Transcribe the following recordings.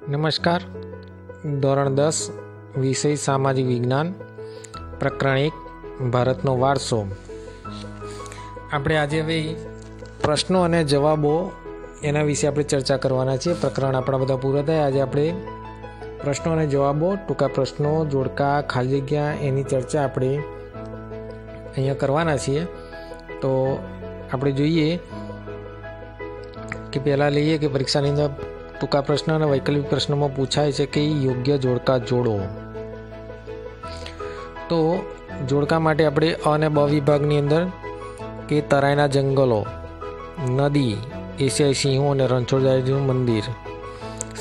નમસ્કાર. ધોરણ 10 વિષય સામાજિક વિજ્ઞાન, પ્રકરણ 1 ભારતનો વારસો. આપણે આજે હવે પ્રશ્નો અને જવાબો એના વિશે આપણે ચર્ચા કરવાના છીએ. પ્રકરણ આપણા બધા પૂરા થાય. આજે આપણે પ્રશ્નો અને જવાબો, ટૂંકા પ્રશ્નો, જોડકા, ખાલી જગ્યા એની ચર્ચા આપણે અહીંયા કરવાના છીએ. તો આપણે જોઈએ કે પહેલાં લઈએ કે પરીક્ષાની અંદર ટૂંકા પ્રશ્ન અને વૈકલ્પિક પ્રશ્નોમાં પૂછાય છે કે યોગ્ય જોડકા જોડો. તો જોડકા માટે આપણે અ અને બ વિભાગની અંદર કે તરાઈના જંગલો, નદી, એશિયાઈ સિંહો અને રણછોડરાયનું મંદિર.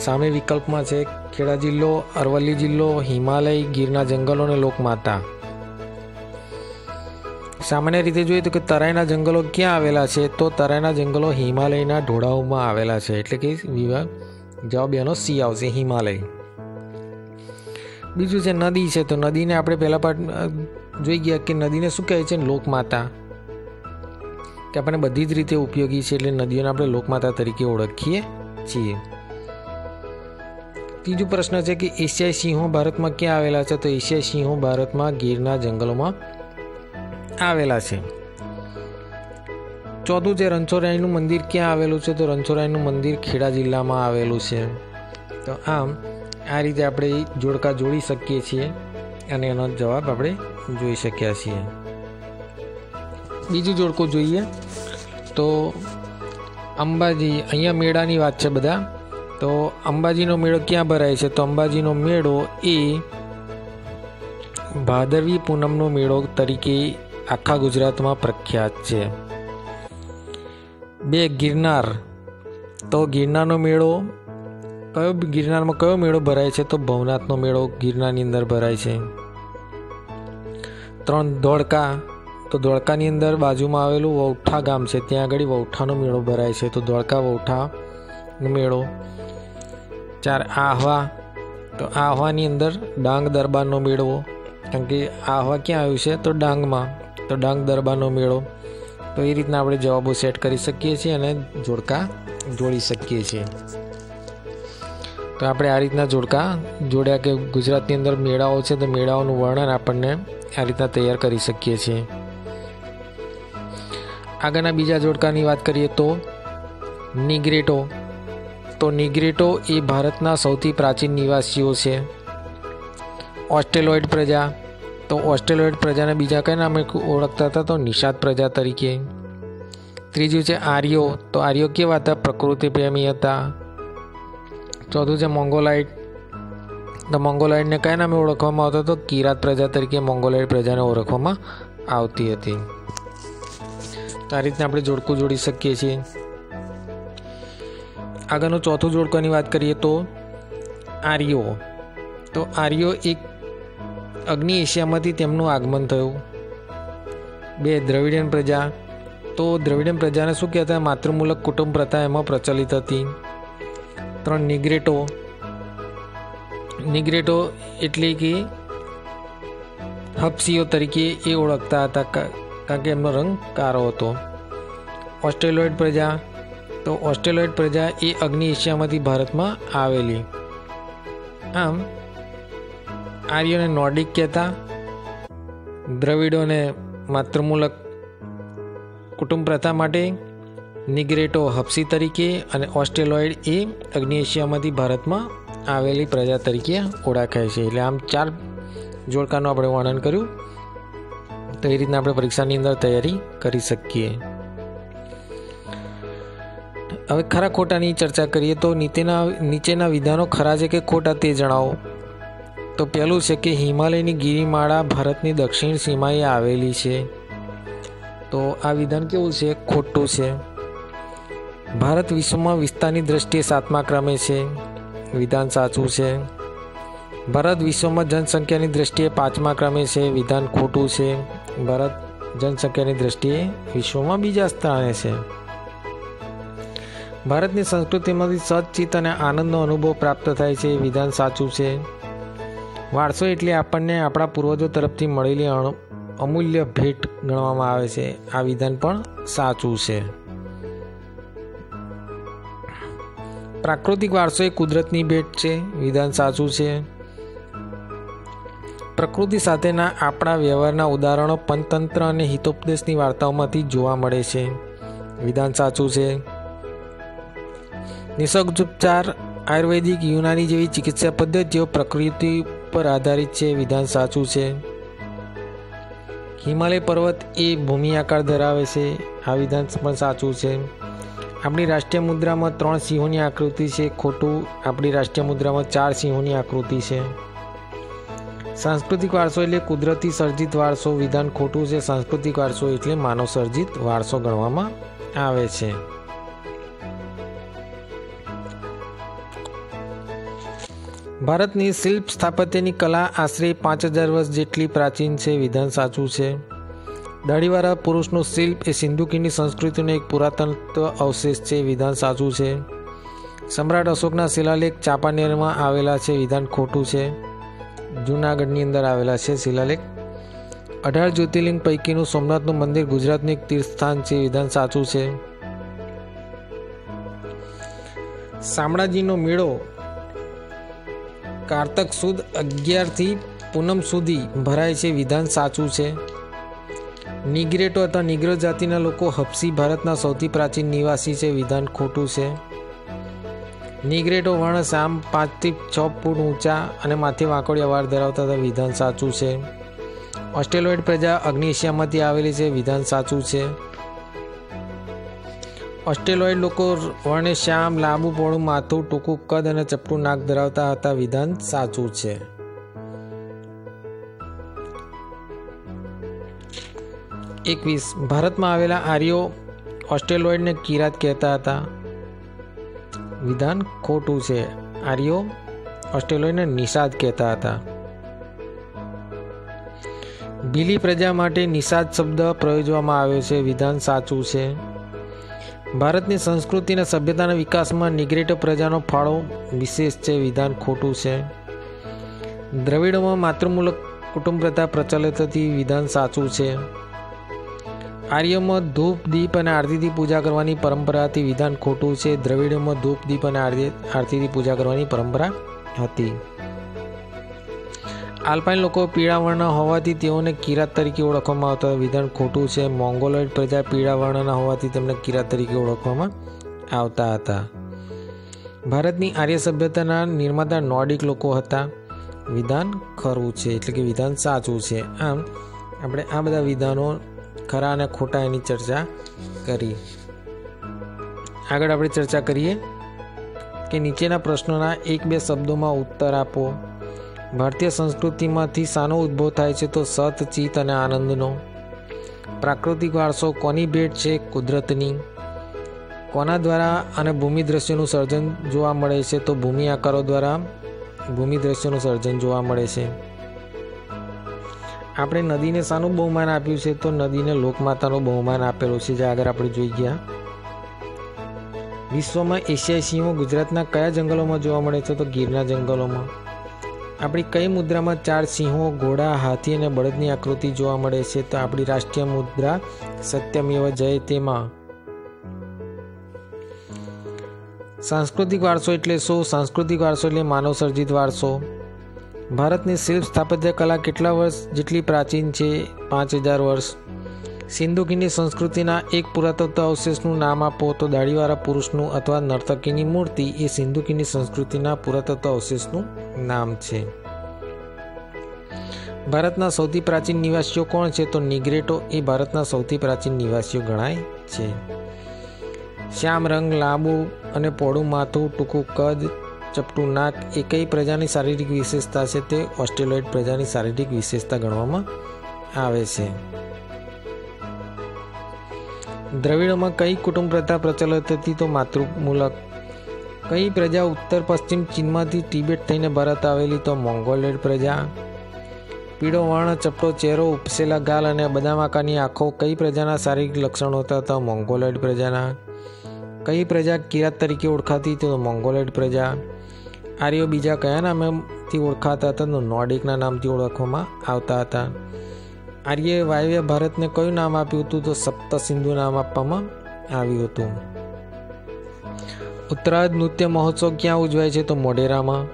સામે વિકલ્પમાં છે ખેડા જિલ્લો, અરવલ્લી જિલ્લો, હિમાલય, ગીરના જંગલો અને લોકમાતા. સામાન્ય રીતે જોઈએ તો કે તરાઈના જંગલો ક્યાં આવેલા છે? તો તરાઈના જંગલો હિમાલયના ઢોળાવમાં આવેલા છે. એટલે કે વિભાગ જવાબ એનો સી આવશે, હિમાલય. બીજું છે નદી છે. તો નદીને આપણે પહેલા પાઠ જોઈ ગયા કે નદીને શું કહે છે? લોકમાતા. કે આપણને બધી જ રીતે ઉપયોગી છે, એટલે નદીઓને આપણે લોકમાતા તરીકે ઓળખીએ છીએ. ત્રીજો પ્રશ્ન છે કે એશિયાઈ સિંહો ભારતમાં ક્યાં આવેલા છે? તો એશિયાઈ સિંહો ભારતમાં ગીરના જંગલોમાં આવેલા છે. ચોથું છે રણછોડરાયનું મંદિર ક્યાં આવેલું છે? તો રણછોડરાયનું મંદિર ખેડા જિલ્લામાં આવેલું છે. તો આમ આ રીતે આપણે જોડકા જોડી શકીએ છીએ અને એનો જવાબ આપણે જોઈ શક્યા છીએ. બીજું જોડકું જોઈએ તો અંબાજી. અહીંયા મેળાની વાત છે બધા. તો અંબાજીનો મેળો ક્યાં ભરાય છે? તો અંબાજીનો મેળો એ ભાદરવી પૂનમનો મેળો તરીકે આખા ગુજરાતમાં પ્રખ્યાત છે. 2 ગિરનાર. તો ગિરનારનો મેળો ગિરનારમાં કયો મેળો ભરાય છે? તો ભવનાથનો મેળો ગિરનારની અંદર ભરાય છે. 3 ધોળકા. તો ધોળકાની અંદર બાજુમાં આવેલું વૌઠા ગામ છે, ત્યાં આગળ વૌઠાનો મેળો ભરાય છે. તો ધોળકા વૌઠાનો મેળો. 4 આહવા. તો આહવાની અંદર ડાંગ દરબારનો મેળો, કારણ કે આહવા ક્યાં આવ્યું છે? તો ડાંગમાં. તો ડાંગ દરબારનો મેળો. તો એ રીતના આપણે જવાબો સેટ કરી શકીએ છીએ અને જોડકા જોડી શકીએ છીએ. તો આપણે આ રીતના જોડકા જોડ્યા કે ગુજરાતની અંદર મેળાઓ છે, તો મેળાઓનું વર્ણન આપણને આ રીતના તૈયાર કરી શકીએ છીએ. આગળના બીજા જોડકાની વાત કરીએ તો નિગ્રેટો. તો નિગ્રેટો એ ભારતના સૌથી પ્રાચીન નિવાસીઓ છે. ઓસ્ટ્રેલોઇડ પ્રજા. તો ઓસ્ટ્રેલોઇડ પ્રજાને બીજા કયા નામે ઓળખતા હતા? તો નિષાદ પ્રજા તરીકે. ત્રીજું છે આર્યો. તો આર્યો કેવા હતા? પ્રકૃતિ પ્રેમી હતા. ચોથું છે મોંગોલાઇડ. તો મોંગોલાઇડને કયા નામે ઓળખવામાં આવતો હતો? કિરાત પ્રજા તરીકે મોંગોલાઇડ પ્રજાને ઓળખવામાં આવતી હતી. તો આ રીતના આપણે જોડકું જોડી શકીએ છીએ. આગળનું ચોથું જોડકાની વાત કરીએ તો આર્યો. તો આર્યો એક અગ્નિ એશિયામાંથી તેમનું આગમન થયું. 2 દ્રવિડિયન પ્રજા. તો દ્રવિડિયન પ્રજાને શું કહેતા? માતૃમૂલક કુટુંબ પ્રથા એમાં પ્રચલિત હતી. 3 નિગ્રેટો. નિગ્રેટો એટલે કે હબસીઓ તરીકે એ ઓળખતા હતા, કારણ કે એમનો રંગ કાળો હતો. ઓસ્ટ્રેલોઇડ પ્રજા. તો ઓસ્ટ્રેલોઇડ પ્રજા એ અગ્નિ એશિયામાંથી ભારતમાં આવેલી. આમ આર્યોને નોર્ડિક કહેતા, દ્રવિડોને માતૃમૂલક કુટુંબ પ્રથા માટે, નિગ્રેટો હબસી તરીકે અને ઓસ્ટ્રેલોઇડ એ અગ્નિ એશિયામાંથી ભારતમાં આવેલી પ્રજા તરીકે ઓળખાય છે. એટલે આમ 4 જોડકાનું આપણે વર્ણન કર્યું. તો એ રીતના આપણે પરીક્ષાની અંદર તૈયારી કરી શકીએ. હવે ખરા ખોટાની ચર્ચા કરીએ તો નીચેના વિધાનો ખરા છે કે ખોટા તે જણાવો. તો પહેલું છે કે હિમાલયની ગિરિમાળા ભારતની દક્ષિણ સીમાએ આવેલી છે. તો આ વિધાન કેવું છે? ખોટું છે. ભારત વિશ્વમાં વિસ્તારની દ્રષ્ટિએ 7મા ક્રમે છે. વિધાન સાચું છે. ભારત વિશ્વમાં જનસંખ્યાની દ્રષ્ટિએ 5મા ક્રમે છે. વિધાન ખોટું છે. ભારત જનસંખ્યાની દ્રષ્ટિએ વિશ્વમાં 2જા સ્થાને છે. ભારતની સંસ્કૃતિમાંથી સચ્ચિત અને આનંદનો અનુભવ પ્રાપ્ત થાય છે. વિધાન સાચું છે. વારસો એટલે આપણને આપણા પૂર્વજો તરફથી મળેલી અમૂલ્ય ભેટ ગણવામાં આવે છે. આ વિધાન પણ સાચું છે. પ્રાકૃતિક વારસો એ કુદરતની ભેટ છે, વિધાન સાચું છે. પ્રકૃતિ સાથેના આપણા વ્યવહારના ઉદાહરણો પંચતંત્ર અને હિતોપદેશની વાર્તાઓમાંથી જોવા મળે છે, વિધાન સાચું છે. નિસર્ગોપચાર, આયુર્વેદિક, યુનાની જેવી ચિકિત્સા પદ્ધતિઓ પ્રકૃતિ પર આધારિત છે, વિધાન સાચું છે. હિમાલય પર્વત એ ભૂમિ આકાર ધરાવે છે, આ વિધાન પણ સાચું છે. આપણી રાષ્ટ્રીય મુદ્રામાં 3 સિંહોની આકૃતિ છે, ખોટું. આપણી રાષ્ટ્રીય મુદ્રામાં 4 સિંહોની આકૃતિ છે. સાંસ્કૃતિક વારસો એટલે કુદરતી સર્જિત વારસો, વિધાન ખોટું છે. સાંસ્કૃતિક વારસો એટલે માનવ સર્જિત વારસો ગણવામાં આવે છે. ભારતની શિલ્પ સ્થાપત્યની કલા આશરે 5000 વર્ષ જેટલી પ્રાચીન છે, વિધાન સાચું છે. દાઢીવાળા પુરુષનું શિલ્પ એ સિંધુ ખીણની સંસ્કૃતિનો એક પુરાતનત્વ અવશેષ છે, વિધાન સાચું છે. સમ્રાટ અશોકના શિલાલેખ ચાંપાનેરમાં આવેલા છે, વિધાન ખોટું છે. જૂનાગઢની અંદર આવેલા છે શિલાલેખ. 18 જ્યોતિર્લિંગ પૈકીનું સોમનાથનું મંદિર ગુજરાતનું એક તીર્થસ્થાન છે, વિધાન સાચું છે. શામળાજીનો મેળો કારતક સુદ 11 થી પૂનમ સુધી ભરાય છે, વિધાન સાચું છે. નિગ્રેટો અથવા નિગ્રો જાતિના લોકો હબસી ભારતના સૌથી પ્રાચીન નિવાસી છે, વિધાન ખોટું છે. નિગ્રેટો વર્ણ સામ 5 થી 6 ફૂટ ઊંચા અને માથે વાંકોડિયા વાળ ધરાવતા હતા, વિધાન સાચું છે. ઓસ્ટ્રેલોઇડ પ્રજા અગ્નિ એશિયામાંથી આવેલી છે, વિધાન સાચું છે. ઓસ્ટ્રેલોઇડ લોકો વર્ણે શ્યામ, લાંબુ પહોળું માથું, ટૂંકું કદ અને ચપટું નાક ધરાવતા હતા, વિધાન સાચું છે. ભારતમાં આવેલા આર્યો ઓસ્ટ્રેલોઇડને કિરાત કહેતા હતા, વિધાન ખોટું છે. આર્યો ઓસ્ટ્રેલોઇડને નિષાદ કહેતા હતા. ભીલી પ્રજા માટે નિષાદ શબ્દ પ્રયોજવામાં આવ્યો છે, વિધાન સાચું છે. ભારતની સંસ્કૃતિ અને સભ્યતાના વિકાસમાં નિગ્રેટો પ્રજાનો ફાળો વિશેષ છે, વિધાન ખોટું છે. દ્રવિડોમાં માતૃમૂલક કુટુંબ પ્રથા પ્રચલિત હતી, વિધાન સાચું છે. આર્યોમાં ધૂપ, દીપ અને આરતીથી પૂજા કરવાની પરંપરા હતી, વિધાન ખોટું છે. દ્રવિડોમાં ધૂપ, દીપ અને આરતીથી પૂજા કરવાની પરંપરા હતી. આલ્પાઇન લોકો પીળા વર્ણના હોવાથી તેઓને કિરાત તરીકે ઓળખવામાં આવતા, વિધાન ખોટું છે. મોંગોલોઇડ પ્રજા પીળા વર્ણના હોવાથી તેમને કિરાત તરીકે ઓળખવામાં આવતા હતા. ભારતની આર્ય સભ્યતાના નિર્માતા નોર્ડિક લોકો હતા, વિધાન ખરું છે, એટલે કે વિધાન સાચું છે. આમ આપણે આ બધા વિધાનો ખરા અને ખોટા એની ચર્ચા કરી. આગળ આપણે ચર્ચા કરીએ કે નીચેના પ્રશ્નોના 1-2 શબ્દોમાં ઉત્તર આપો. ભારતીય સંસ્કૃતિમાંથી શાનો ઉદ્ભવ થાય છે? તો સત, ચિત્ત અને આનંદનો. પ્રાકૃતિક વારસો કોની ભેટ છે? કુદરતની. કોના દ્વારા અને ભૂમિ દ્રશ્યનું સર્જન જોવા મળે છે? તો ભૂમિ આકારો દ્વારા ભૂમિ દ્રશ્યનું સર્જન જોવા મળે છે. આપણે નદીને શાનું બહુમાન આપ્યું છે? તો નદીને લોકમાતાનું બહુમાન આપેલું છે, જે આગળ આપણે જોઈ ગયા. વિશ્વમાં એશિયાઈ સિંહો ગુજરાતના કયા જંગલોમાં જોવા મળે છે? તો ગીરના જંગલોમાં. આપણી કઈ મુદ્રામાં 4 સિંહો, ઘોડા, હાથી અને બળદની આકૃતિ જોવા મળે છે? તો આપણી રાષ્ટ્રીય મુદ્રા સત્યમેવ જયતેમાં. સાંસ્કૃતિક વારસો એટલે શું? સાંસ્કૃતિક વારસો એટલે માનવ સર્જિત વારસો. ભારતની શિલ્પ સ્થાપત્ય કલા કેટલા વર્ષ જેટલી પ્રાચીન છે? 5000 વર્ષ. સિંધુ ખીણની સંસ્કૃતિના એક પુરાતત્વ અવશેષનું નામ આપો. તો દાઢીવાળા પુરુષનું અથવા નર્તકીની મૂર્તિ એ સિંધુ ખીણની સંસ્કૃતિના પુરાતત્વ અવશેષનું નામ છે. ભારતના સૌથી પ્રાચીન નિવાસીઓ કોણ છે? તો નિગ્રેટો એ ભારતના સૌથી પ્રાચીન નિવાસીઓ ગણાય છે. શ્યામ રંગ, લાંબુ અને પહોળું માથું, ટૂંકું કદ, ચપટું નાક એ કઈ પ્રજાની શારીરિક વિશેષતા છે? તે ઓસ્ટ્રેલોઇડ પ્રજાની શારીરિક વિશેષતા ગણવામાં આવે છે. દ્રવિડોમાં કઈ કુટુંબ પ્રથા પ્રચલિત હતી? તો માતૃમૂલક. કઈ પ્રજા ઉત્તર પશ્ચિમ ચીનમાંથી તિબેટ થઈને ભારત આવેલી? તો મોંગોલોઇડ પ્રજા. પીળો વર્ણ, ચપટો ચહેરો, ઉપસેલા ગાલ અને બદામ આકારની આંખો કઈ પ્રજાના શારીરિક લક્ષણો હતા? તો મોંગોલોઇડ પ્રજાના. કઈ પ્રજા કિરાત તરીકે ઓળખાતી? તો મોંગોલોઇડ પ્રજા. આર્યો બીજા કયા નામથી ઓળખાતા હતા? તો નોર્ડિકના નામથી ઓળખવામાં આવતા હતા. આર્યએ વાયવ્ય ભારતને કયું નામ આપ્યું હતું? તો સપ્ત સિંધુ નામ આપવામાં આવ્યું હતું. ઉત્તરાયણ નૃત્ય મહોત્સવ ક્યાં ઉજવાય છે? તો મોઢેરામાં.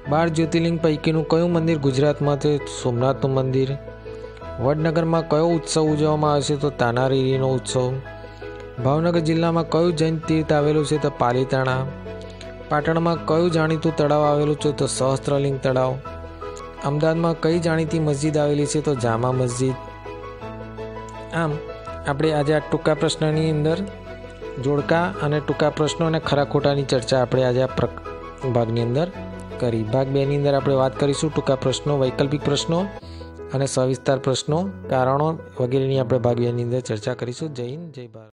12 જ્યોતિર્લિંગ પૈકીનું કયું મંદિર ગુજરાતમાં છે? સોમનાથનું મંદિર. વડનગરમાં કયો ઉત્સવ ઉજવવામાં આવે છે? તો તાનારીરીનો ઉત્સવ. ભાવનગર જિલ્લામાં કયું જૈન તીર્થ આવેલું છે? તો પાલીતાણા. પાટણમાં કયું જાણીતું તળાવ આવેલું છે? તો સહસ્ત્રલિંગ તળાવ. અમદાવાદમાં કઈ જાણીતી મસ્જિદ આવેલી છે? તો જામા મસ્જિદ. આમ આપણે આજે આ ટૂંકા પ્રશ્નની અંદર જોડકા અને ટૂંકા પ્રશ્નો અને ખરા ખોટાની ચર્ચા આપણે આજે આ ભાગની અંદર કરી. ભાગ 2 ની અંદર આપણે વાત કરીશું ટૂંકા પ્રશ્નો, વૈકલ્પિક પ્રશ્નો અને સવિસ્તાર પ્રશ્નો, કારણો વગેરેની આપણે ભાગ 2 ની અંદર ચર્ચા કરીશું. જય હિન્દ, જય ભારત.